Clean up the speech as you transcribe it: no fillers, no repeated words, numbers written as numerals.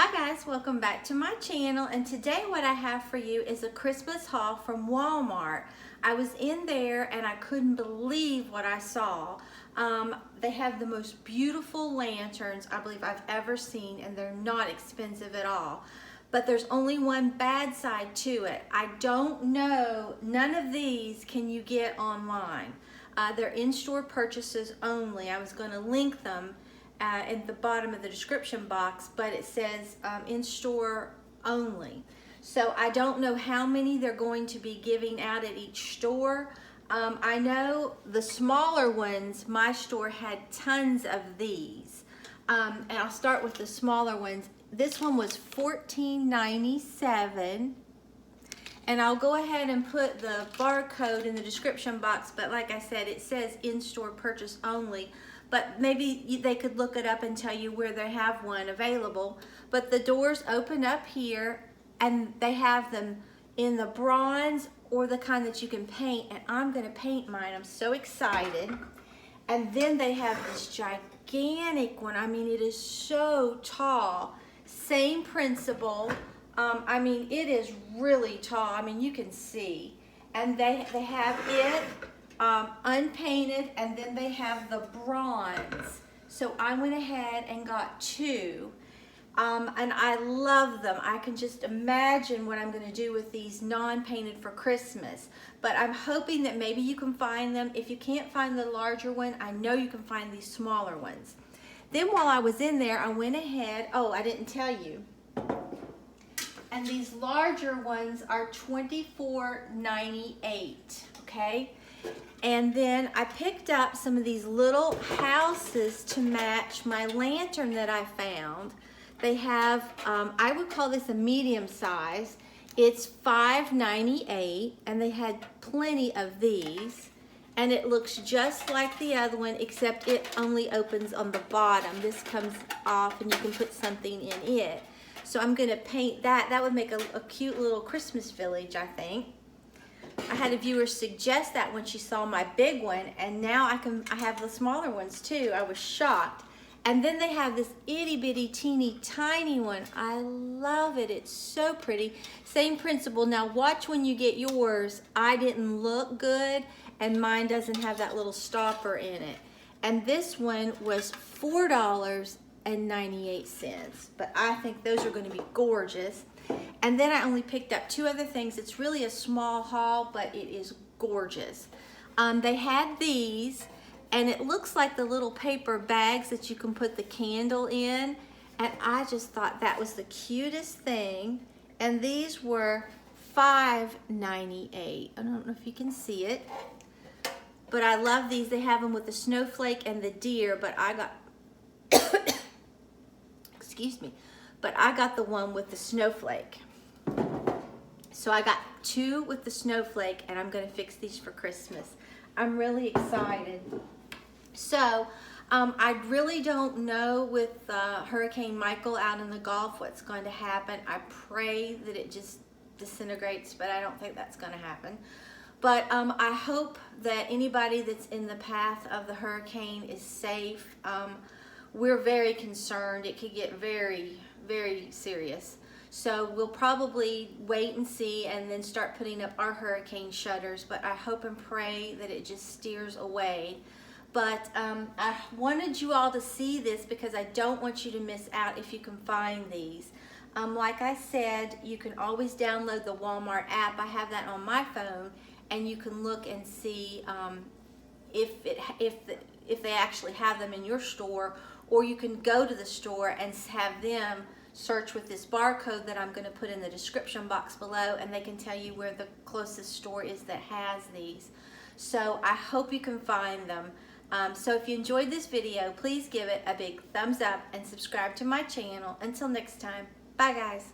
Hi guys, welcome back to my channel, and today what I have for you is a Christmas haul from Walmart. I was in there and I couldn't believe what I saw. They have the most beautiful lanterns I believe I've ever seen, and they're not expensive at all. But there's only one bad side to it. I don't know, none of these can you get online. They're in-store purchases only. I was going to link them at the bottom of the description box, but it says in-store only. So I don't know how many they're going to be giving out at each store. I know the smaller ones, my store had tons of these. And I'll start with the smaller ones. This one was $14.97. And I'll go ahead and put the barcode in the description box, but like I said, it says in-store purchase only. But maybe they could look it up and tell you where they have one available. But the doors open up here, and they have them in the bronze or the kind that you can paint, and I'm gonna paint mine. I'm so excited. And then they have this gigantic one. I mean, it is so tall. Same principle. I mean, it is really tall. I mean, you can see. And they have it unpainted, and then they have the bronze. So I went ahead and got two. And I love them. I can just imagine what I'm going to do with these non-painted for Christmas. But I'm hoping that maybe you can find them. If you can't find the larger one, I know you can find these smaller ones. Then while I was in there, I went ahead, oh, I didn't tell you. And these larger ones are $24.98, okay? And then I picked up some of these little houses to match my lantern that I found. They have, I would call this a medium size. It's $5.98, and they had plenty of these. And it looks just like the other one, except it only opens on the bottom. This comes off and you can put something in it. So I'm gonna paint that. That would make a cute little Christmas village, I think. I had a viewer suggest that when she saw my big one, and now I have the smaller ones too. I was shocked. And then they have this itty bitty teeny tiny one. I love it. It's so pretty. Same principle. Now watch when you get yours. I didn't look good, and mine doesn't have that little stopper in it. And this one was $4.98, but I think those are going to be gorgeous. And then I only picked up two other things. It's really a small haul, but it is gorgeous. They had these, and it looks like the little paper bags that you can put the candle in, and I just thought that was the cutest thing. And these were $5.98. I don't know if you can see it, but I love these. They have them with the snowflake and the deer, but I got excuse me, but I got the one with the snowflake. So I got two with the snowflake, and I'm gonna fix these for Christmas. I'm really excited. So I really don't know with Hurricane Michael out in the Gulf what's going to happen. I pray that it just disintegrates, but I don't think that's gonna happen. But I hope that anybody that's in the path of the hurricane is safe. We're very concerned. It could get very, very serious. So we'll probably wait and see and then start putting up our hurricane shutters. But I hope and pray that it just steers away. But I wanted you all to see this because I don't want you to miss out if you can find these. Like I said, you can always download the Walmart app. I have that on my phone, and you can look and see if they actually have them in your store, or you can go to the store and have them search with this barcode that I'm going to put in the description box below, and they can tell you where the closest store is that has these. So I hope you can find them. So if you enjoyed this video, please give it a big thumbs up and subscribe to my channel. Until next time, bye guys.